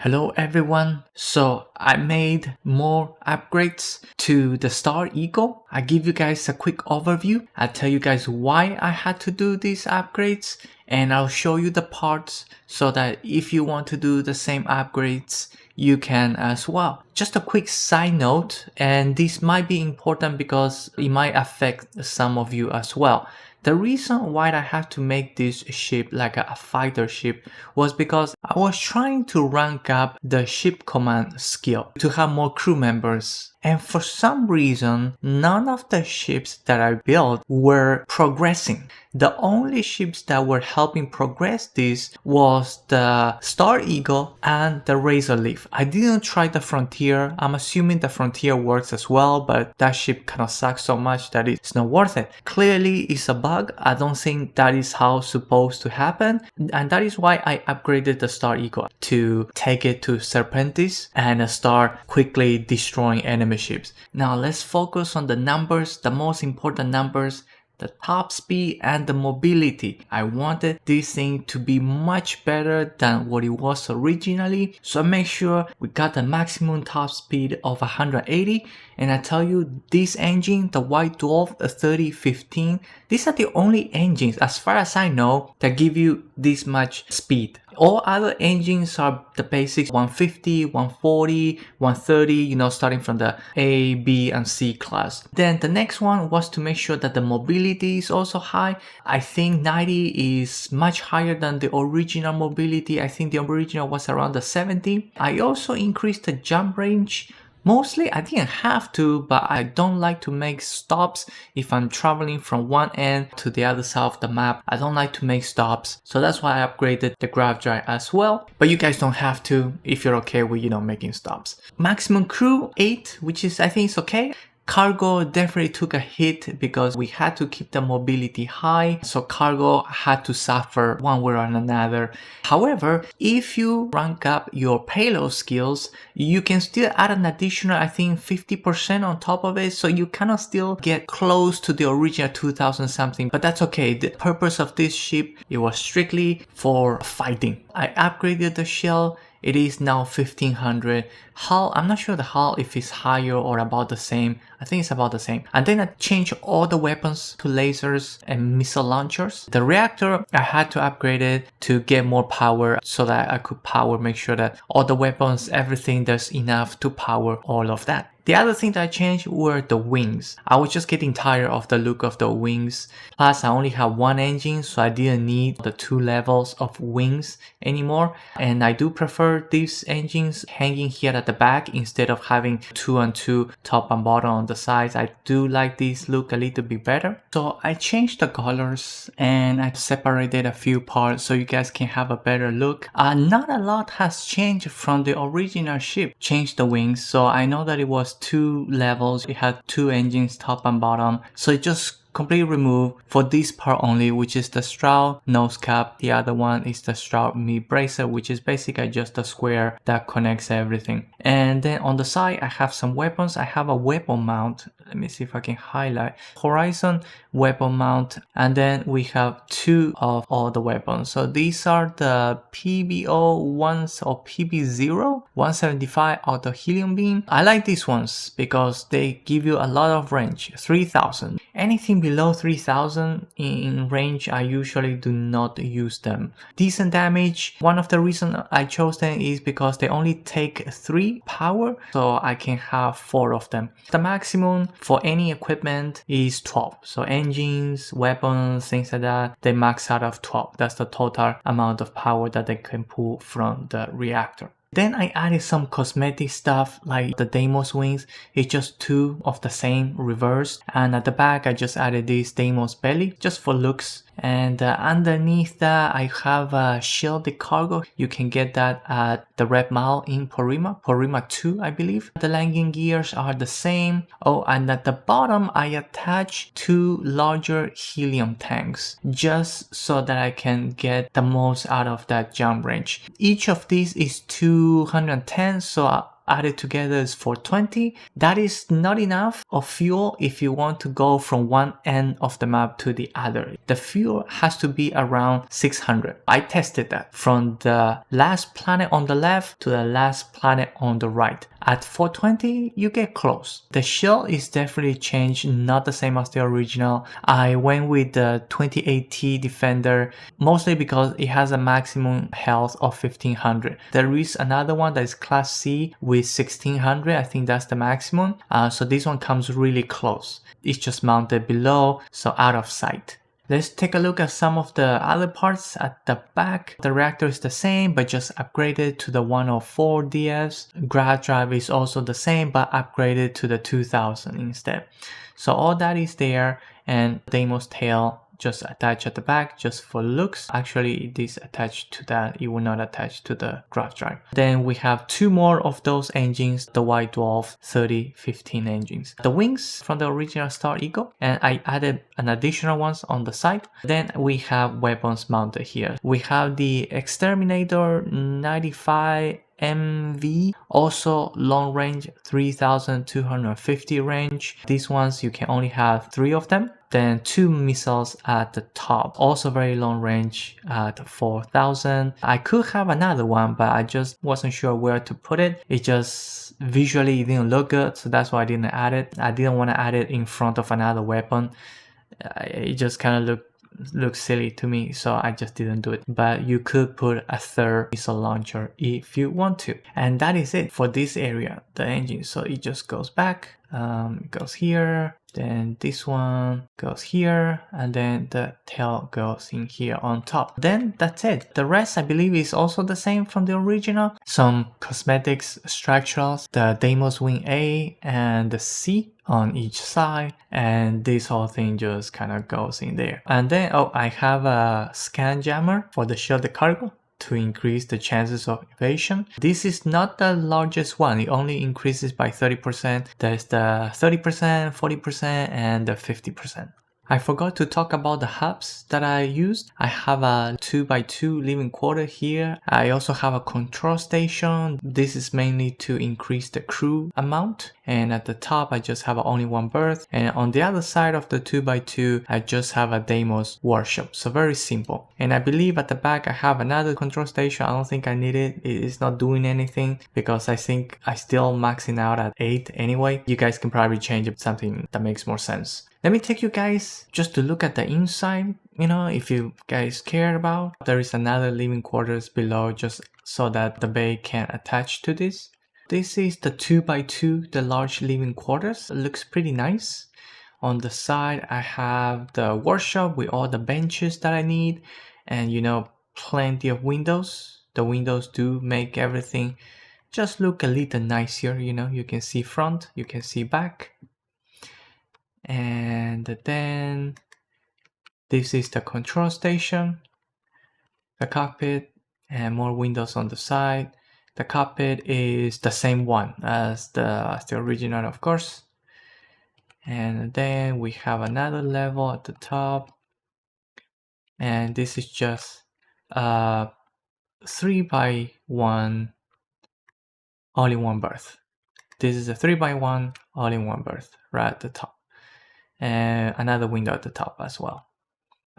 Hello everyone, so I made more upgrades to the Star Eagle. I give you guys a quick overview. I tell you guys why I had to do these upgrades, and I'll show you the parts so that if you want to do the same upgrades, you can as well. Just a quick side note, and this might be important because it might affect some of you as well. The reason why I had to make this ship like a fighter ship was because I was trying to rank up the ship command skill to have more crew members. And for some reason, none of the ships that I built were progressing. The only ships that were helping progress this was the Star Eagle and the Razor Leaf. I didn't try the Frontier. I'm assuming the Frontier works as well, but that ship kind of sucks so much that it's not worth it. Clearly, it's a bug. I don't think that is how it's supposed to happen. And that is why I upgraded the Star Eagle to take it to Serpentis and start quickly destroying enemy ships. Now let's focus on the numbers, the most important numbers, the top speed and the mobility. I wanted this thing to be much better than what it was originally, so I make sure we got the maximum top speed of 180. And I tell you, this engine, the White Dwarf 3015, these are the only engines as far as I know that give you this much speed. All other engines are the basics, 150, 140, 130, starting from the A, B, and C class. Then the next one was to make sure that the mobility is also high. I think 90 is much higher than the original mobility. I think the original was around the 70. I also increased the jump range. Mostly I didn't have to, but I don't like to make stops if I'm traveling from one end to the other side of the map. I don't like to make stops, so that's why I upgraded the grav drive as well. But you guys don't have to if you're okay with making stops. Maximum crew 8, which is I think is okay. Cargo definitely took a hit because we had to keep the mobility high, so cargo had to suffer one way or another. However, if you rank up your payload skills, you can still add an additional, I think, 50% on top of it, so you cannot still get close to the original 2000 something, but that's okay. The purpose of this ship, it was strictly for fighting. I upgraded the shell. It is now 1500. Hull, I'm not sure the hull if it's higher or about the same. I think it's about the same. And then I changed all the weapons to lasers and missile launchers. The reactor, I had to upgrade it to get more power so that I could make sure that all the weapons, everything, there's enough to power all of that. The other thing that I changed were the wings. I was just getting tired of the look of the wings. Plus, I only have one engine, so I didn't need the 2 levels of wings anymore. And I do prefer these engines hanging here at the back instead of having 2 and 2 top and bottom on the sides. I do like these look a little bit better. So I changed the colors and I separated a few parts so you guys can have a better look. Not a lot has changed from the original ship. Changed the wings, so I know that it was 2 levels. It had 2 engines, top and bottom, so it just completely removed for this part only, which is the Stroud nose cap. The other one is the Stroud mid bracer, which is basically just a square that connects everything. And then on the side I have some weapons. I have a weapon mount. Let me see if I can highlight. Horizon weapon mount, and then we have 2 of all the weapons. So these are the PBO ones or PB0 175 auto helium beam. I like these ones because they give you a lot of range. 3000. Anything below 3000 in range, I usually do not use them. Decent damage. One of the reasons I chose them is because they only take 3 power, so I can have 4 of them. The maximum for any equipment is 12. So engines, weapons, things like that, they max out of 12. That's the total amount of power that they can pull from the reactor. Then I added some cosmetic stuff like the Deimos wings. It's just 2 of the same reversed, and at the back I just added this Deimos belly just for looks. And underneath that I have a shielded cargo. You can get that at the Red Mall in Porrima 2 I believe. The landing gears are the same. Oh, and at the bottom I attach 2 larger helium tanks just so that I can get the most out of that jump range. Each of these is 210, so added together is 420. That is not enough of fuel if you want to go from one end of the map to the other. The fuel has to be around 600. I tested that from the last planet on the left to the last planet on the right. At 420, you get close. The shell is definitely changed, not the same as the original. I went with the 2080 Defender, mostly because it has a maximum health of 1500. There is another one that is Class C with 1600. I think that's the maximum. So this one comes really close. It's just mounted below, so out of sight. Let's take a look at some of the other parts at the back. The reactor is the same, but just upgraded to the 104 DS. Graph drive is also the same, but upgraded to the 2000 instead. So all that is there, and Deimos tail just attached at the back just for looks. Actually, it is attached to that. It will not attach to the graph drive. Then we have two more of those engines, the White Dwarf 3015 engines. The wings from the original Star Eagle, and I added an additional ones on the side. Then we have weapons mounted here. We have the Exterminator 95 MV, also long range 3250 range. These ones you can only have 3 of them. Then 2 missiles at the top, also very long range at 4000. I could have another one, but I just wasn't sure where to put it. It just visually didn't look good, so that's why I didn't add it. I didn't want to add it in front of another weapon. It just kind of looks silly to me, so I just didn't do it. But you could put a third missile launcher if you want to. And that is it for this area, the engine. So it just goes back, it goes here, then this one goes here, and then the tail goes in here on top. Then that's it. The rest I believe is also the same from the original. Some cosmetics structurals, the Deimos Wing A and the C on each side, and this whole thing just kind of goes in there. And then I have a scan jammer for the shielded cargo to increase the chances of evasion. This is not the largest one, it only increases by 30%. There's the 30%, 40%, and the 50%. I forgot to talk about the hubs that I used. I have a 2x2 living quarter here. I also have a control station. This is mainly to increase the crew amount. And at the top, I just have only one berth. And on the other side of the 2x2, I just have a Deimos workshop. So very simple. And I believe at the back, I have another control station. I don't think I need it. It's not doing anything because I think I still maxing out at 8 anyway. You guys can probably change it to something that makes more sense. Let me take you guys just to look at the inside, if you guys care about. There is another living quarters below just so that the bay can attach to this. This is the 2x2, the large living quarters. It looks pretty nice. On the side, I have the workshop with all the benches that I need and, plenty of windows. The windows do make everything just look a little nicer, you can see front, you can see back. And then this is the control station, the cockpit, and more windows on the side. The cockpit is the same one as the original, of course. And then we have another level at the top. And this is just a 3x1 all-in-one berth. This is a 3x1 all-in-one berth right at the top. And another window at the top as well.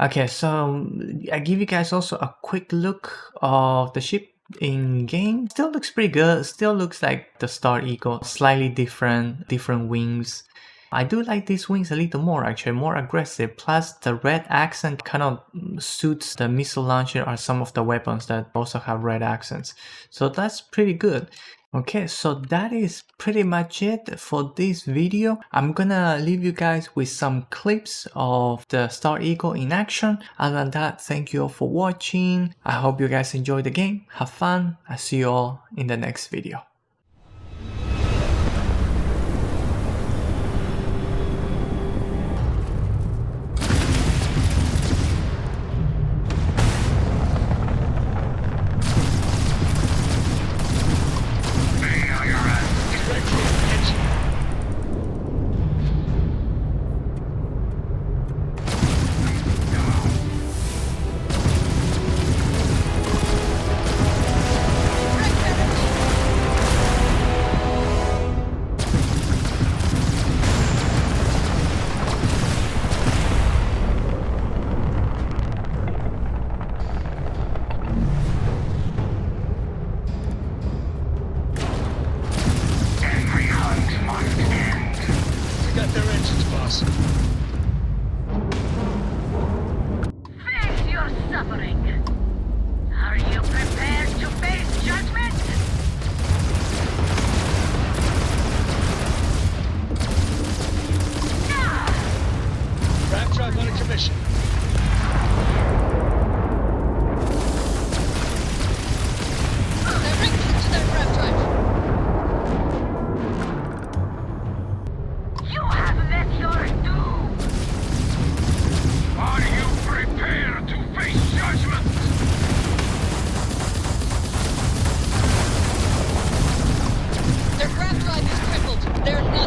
Okay, so I give you guys also a quick look of the ship in game. Still looks pretty good. Still looks like the Star Eagle, slightly different wings. I do like these wings a little more, actually, more aggressive. Plus the red accent kind of suits the missile launcher or some of the weapons that also have red accents. So that's pretty good. Okay, so that is pretty much it for this video. I'm gonna leave you guys with some clips of the Star Eagle in action. Other than that, thank you all for watching. I hope you guys enjoy the game. Have fun. I'll see you all in the next video.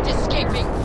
escaping.